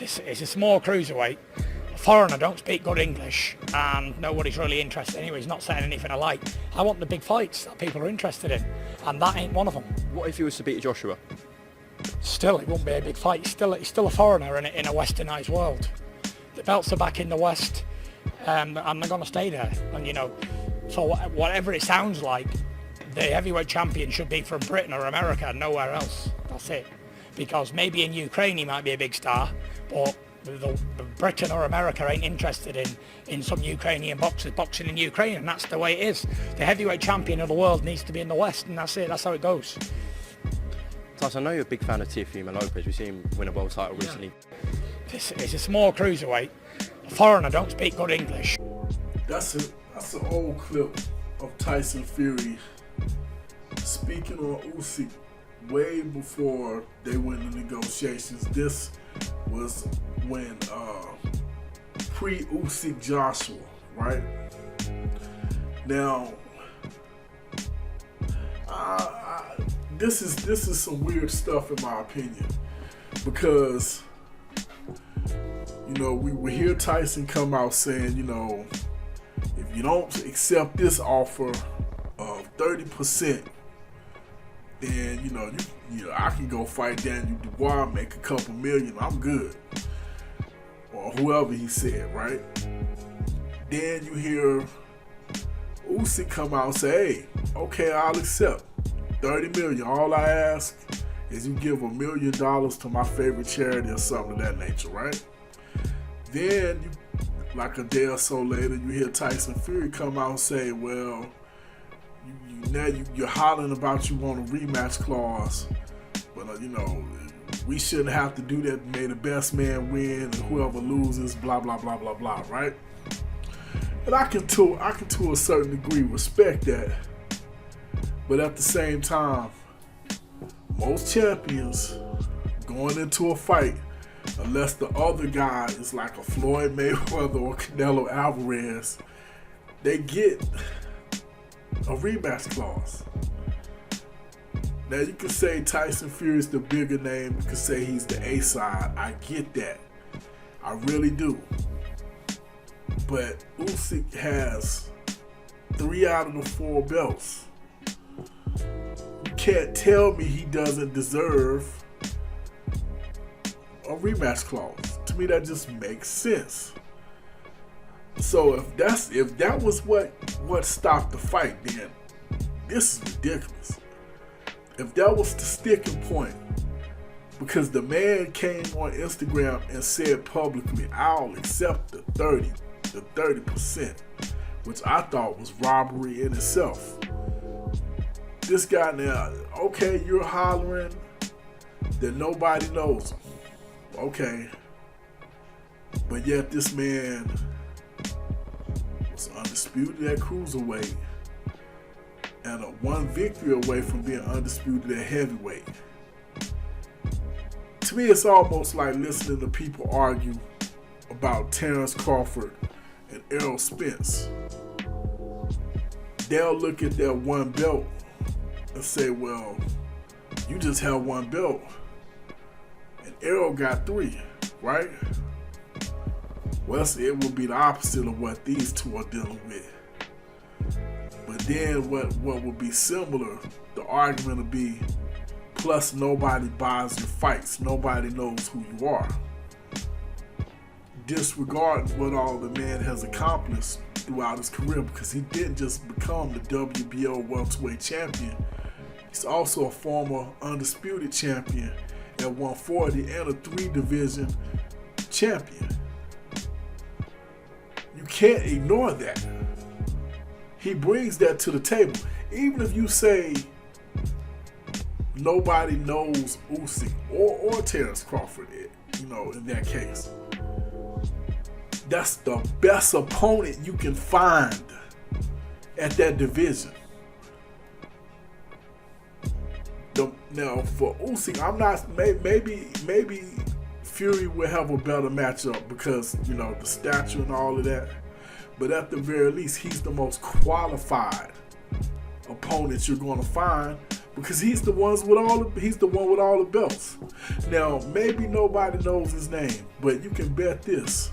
It's a small cruiserweight. A foreigner don't speak good English, and nobody's really interested anyway. He's not saying anything I like. I want the big fights that people are interested in, and that ain't one of them. What if he was to beat Joshua? Still, it won't be a big fight. He's still a foreigner in a westernised world. The belts are back in the West, and they're going to stay there. And so whatever it sounds like, the heavyweight champion should be from Britain or America and nowhere else. That's it. Because maybe in Ukraine he might be a big star, but the Britain or America ain't interested in some Ukrainian boxers boxing in Ukraine, and that's the way it is. The heavyweight champion of the world needs to be in the West, and that's it. That's how it goes. Tyson, I know you're a big fan of Teofimo Lopez. We've seen him win a world title recently. It's a small cruiserweight. A foreigner don't speak good English. That's an old clip of Tyson Fury speaking on Usyk way before they went into negotiations. This was when pre-Usyk Joshua, right? Now, this is some weird stuff in my opinion, because we hear Tyson come out saying, if you don't accept this offer of 30%, then I can go fight Daniel Dubois, make a couple million, I'm good, or whoever he said, right? Then you hear Usyk come out and say, hey, okay, I'll accept 30 million. All I ask is you give $1 million to my favorite charity or something of that nature, right? Then, like a day or so later, you hear Tyson Fury come out and say, well, you're hollering about you want a rematch clause, but we shouldn't have to do that. May the best man win, and whoever loses, blah blah blah blah blah, right? And I can to a certain degree respect that, but at the same time, most champions going into a fight, unless the other guy is like a Floyd Mayweather or Canelo Alvarez, they get a rematch clause. Now you can say Tyson Fury is the bigger name, you can say he's the A side. I get that. I really do. But Usyk has 3 out of the 4 belts. You can't tell me he doesn't deserve a rematch clause. To me that just makes sense. So if that was what stopped the fight, then this is ridiculous. If that was the sticking point, because the man came on Instagram and said publicly, I'll accept the 30%, which I thought was robbery in itself. This guy now, okay, you're hollering that nobody knows him. Okay. But yet this man was undisputed at cruiserweight and one victory away from being undisputed at heavyweight. To me, it's almost like listening to people argue about Terrence Crawford and Errol Spence. They'll look at that one belt and say, well, you just held one belt and Errol got 3, right? Well, it will be the opposite of what these two are dealing with. But then what would be similar, the argument would be, plus nobody buys your fights, nobody knows who you are. Disregarding what all the man has accomplished throughout his career, because he didn't just become the WBO welterweight champion, he's also a former undisputed champion at 140 and a 3-division champion. You can't ignore that. He brings that to the table. Even if you say nobody knows Usyk or Terrence Crawford, in that case, that's the best opponent you can find at that division. Now for Usyk, I'm not. Maybe Fury will have a better matchup because the stature and all of that. But at the very least, he's the most qualified opponent you're going to find because he's the one with all the belts. Now, maybe nobody knows his name, but you can bet this.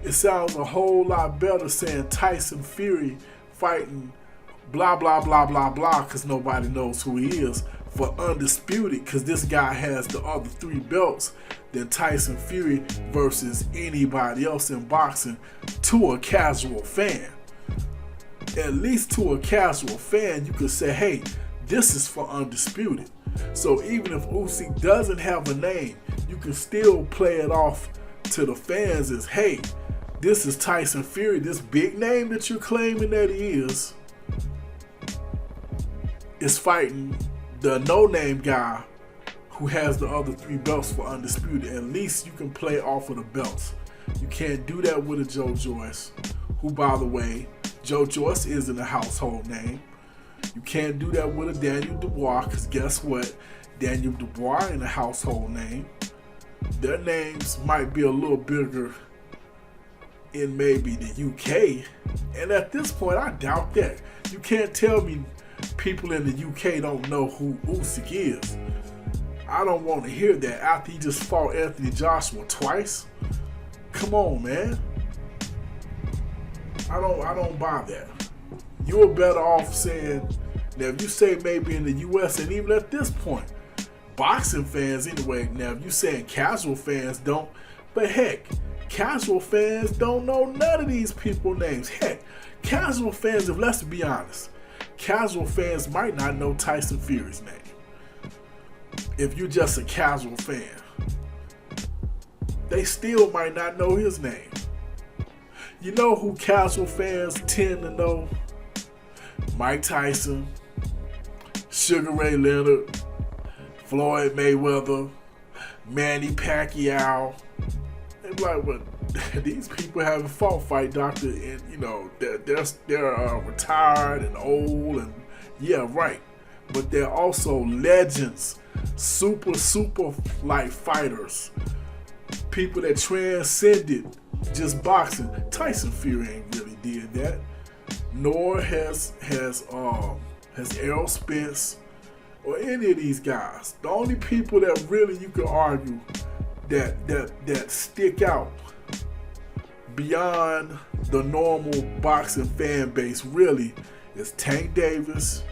It sounds a whole lot better saying Tyson Fury fighting blah, blah, blah, blah, blah, because nobody knows who he is, for undisputed, because this guy has the other 3 belts, than Tyson Fury versus anybody else in boxing to a casual fan. At least to a casual fan, you could say, hey, this is for undisputed. So even if Usyk doesn't have a name, you can still play it off to the fans as, hey, this is Tyson Fury, this big name that you're claiming that he is fighting the no-name guy who has the other 3 belts for undisputed. At least you can play off of the belts. You can't do that with a Joe Joyce, who, by the way, Joe Joyce isn't a household name. You can't do that with a Daniel Dubois, because guess what? Daniel Dubois ain't a household name. Their names might be a little bigger in maybe the UK, and at this point, I doubt that. You can't tell me people in the UK don't know who Usyk is. I don't want to hear that after he just fought Anthony Joshua twice. Come on, man. I don't buy that. You're better off saying, now if you say maybe in the US, and even at this point, boxing fans anyway, now if you saying casual fans don't, but heck, casual fans don't know none of these people names. Heck, casual fans, if let's be honest, casual fans might not know Tyson Fury's name. If you're just a casual fan, they still might not know his name. You know who casual fans tend to know? Mike Tyson, Sugar Ray Leonard, Floyd Mayweather, Manny Pacquiao. They're like, well, these people haven't fought Fight Doctor, and you know they're retired and old, and yeah, right. But they're also legends, super like fighters, people that transcended just boxing. Tyson Fury ain't really did that, nor has Errol Spence or any of these guys. The only people that really you could argue that stick out beyond the normal boxing fan base really is Tank Davis,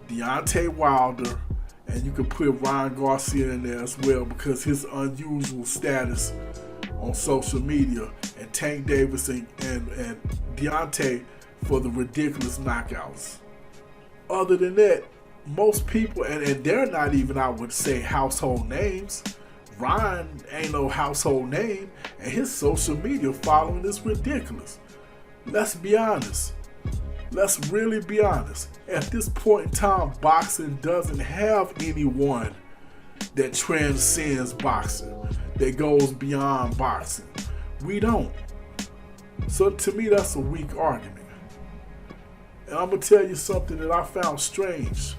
Deontay Wilder, and you can put Ryan Garcia in there as well because his unusual status on social media, and Tank Davis and Deontay for the ridiculous knockouts. Other than that, most people, and they're not even, I would say, household names. Ryan ain't no household name, and his social media following is ridiculous. Let's be honest. Let's really be honest. At this point in time, boxing doesn't have anyone that transcends boxing, that goes beyond boxing. We don't. So to me, that's a weak argument. And I'm going to tell you something that I found strange.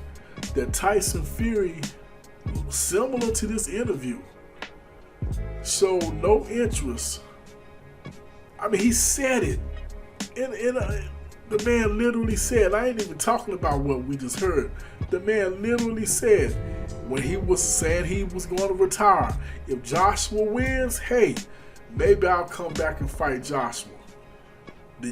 That Tyson Fury, similar to this interview, showed no interest. I mean, he said it. The man literally said, I ain't even talking about what we just heard. The man literally said, when he was saying he was going to retire, if Joshua wins, hey, maybe I'll come back and fight Joshua. For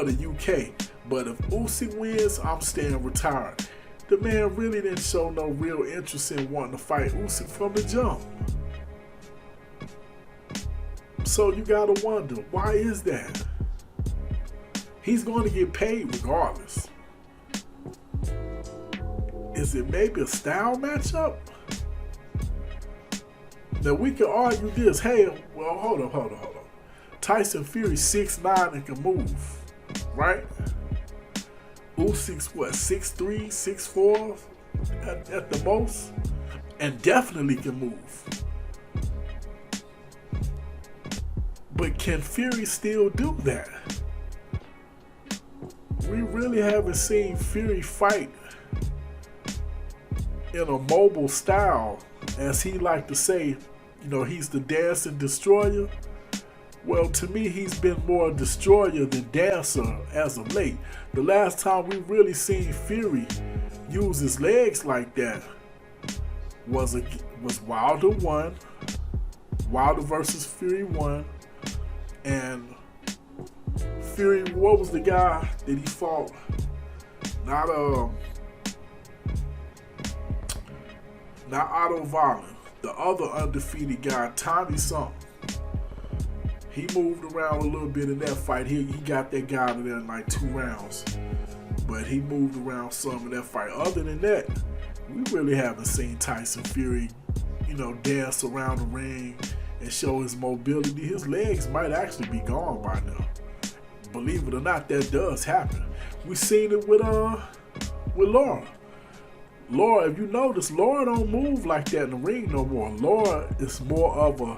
the UK. But if Usyk wins, I'm staying retired. The man really didn't show no real interest in wanting to fight Usyk from the jump. So you gotta wonder, why is that? He's going to get paid regardless. Is it maybe a style matchup? Now we can argue this. Hey, well, hold on. Tyson Fury 6'9" and can move, right? Usyk's what, 6'3", 6'4" at the most, and definitely can move. But can Fury still do that? We really haven't seen Fury fight in a mobile style, as he like to say. He's the dancing destroyer. Well, to me, he's been more destroyer than dancer as of late. The last time we really seen Fury use his legs like that was Wilder 1, Wilder versus Fury 1, and Fury, what was the guy that he fought? Not Otto Violent, the other undefeated guy, Tommy something. He moved around a little bit in that fight. He got that guy out of there in like 2 rounds. But he moved around some in that fight. Other than that, we really haven't seen Tyson Fury, dance around the ring and show his mobility. His legs might actually be gone by now. Believe it or not, that does happen. We seen it with Laura. Laura, if you notice, Laura don't move like that in the ring no more. Laura is more of a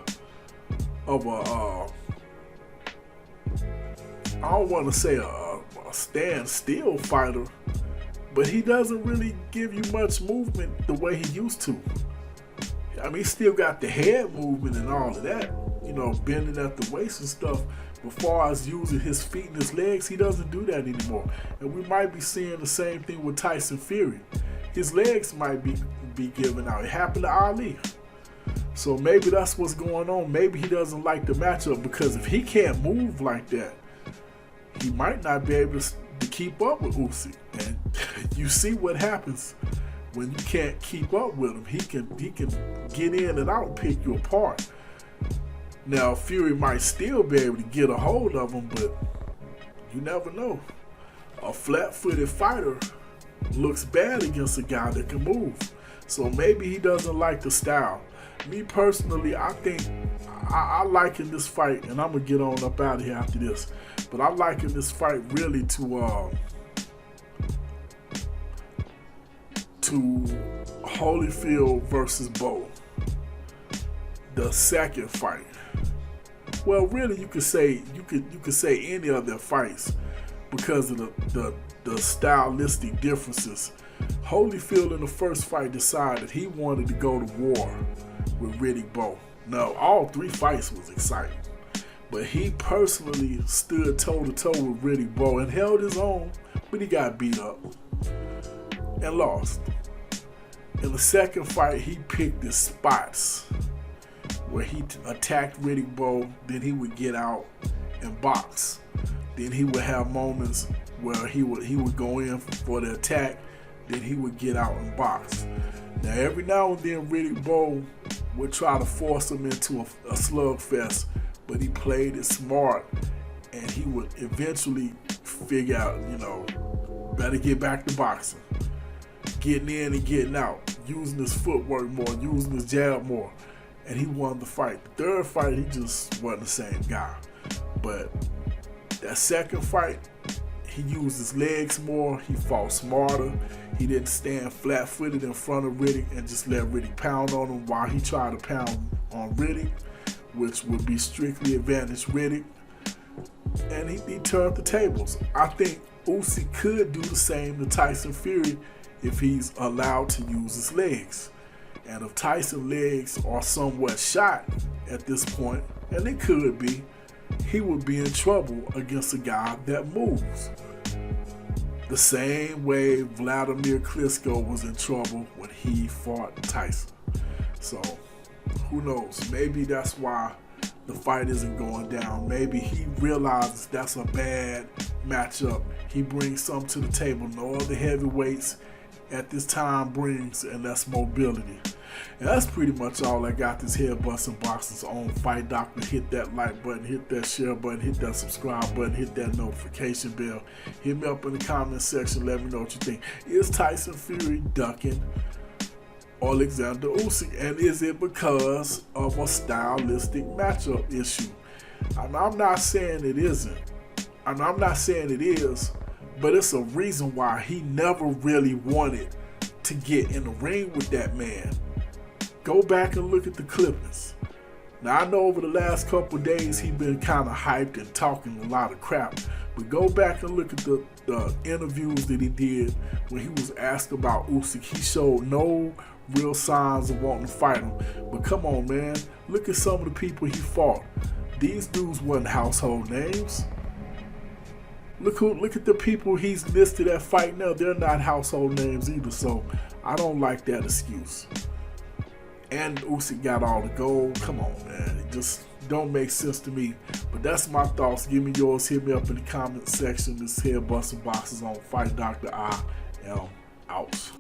I don't want to say a stand-still fighter, but he doesn't really give you much movement the way he used to. I mean, he still got the head movement and all of that, bending at the waist and stuff. But as far as using his feet and his legs, he doesn't do that anymore. And we might be seeing the same thing with Tyson Fury. His legs might be giving out. It happened to Ali. So maybe that's what's going on. Maybe he doesn't like the matchup, because if he can't move like that, he might not be able to keep up with Usyk. And you see what happens when you can't keep up with him. He can get in and out and pick you apart. Now, Fury might still be able to get a hold of him, but you never know. A flat-footed fighter looks bad against a guy that can move. So maybe he doesn't like the style. Me personally, I think I liken this fight, and I'm gonna get on up out of here after this, but I liken this fight really to Holyfield versus Bo, the second fight. Well, really, you could say any of their fights because of the stylistic differences. Holyfield in the first fight decided he wanted to go to war with Riddick Bowe. Now, all 3 fights was exciting, but he personally stood toe-to-toe with Riddick Bowe and held his own, but he got beat up and lost. In the second fight, he picked his spots where he attacked Riddick Bowe, then he would get out and box. Then he would have moments where he would go in for the attack, then he would get out and box. Now, every now and then, Riddick Bowe would try to force him into a slugfest, but he played it smart, and he would eventually figure out, better get back to boxing. Getting in and getting out, using his footwork more, using his jab more, and he won the fight. The third fight, he just wasn't the same guy. But that second fight, he used his legs more, he fought smarter, he didn't stand flat-footed in front of Riddick and just let Riddick pound on him while he tried to pound on Riddick, which would be strictly advantage Riddick. And he turned the tables. I think Usyk could do the same to Tyson Fury if he's allowed to use his legs. And if Tyson's legs are somewhat shot at this point, and they could be, he would be in trouble against a guy that moves. The same way Vladimir Klitschko was in trouble when he fought Tyson. So, who knows? Maybe that's why the fight isn't going down. Maybe he realizes that's a bad matchup. He brings something to the table no other heavyweights at this time brings, and that's mobility. And that's pretty much all I got. This Head Busting Boxers on Fight Doctor. Hit that like button, hit that share button, hit that subscribe button, hit that notification bell. Hit me up in the comment section. Let me know what you think. Is Tyson Fury ducking Oleksandr Usyk? And is it because of a stylistic matchup issue? I'm not saying it isn't. I'm not saying it is, but it's a reason why he never really wanted to get in the ring with that man. Go back and look at the clippings. Now, I know over the last couple of days he's been kind of hyped and talking a lot of crap, but go back and look at the interviews that he did when he was asked about Usyk. He showed no real signs of wanting to fight him. But come on, man, look at some of the people he fought. these dudes weren't household names. Look at the people he's listed at fight now. They're not household names either. So I don't like that excuse. And Usyk got all the gold. Come on, man. It just don't make sense to me. But that's my thoughts. Give me yours. Hit me up in the comment section. This here Busting Boxes on Fight Doctor. I am out.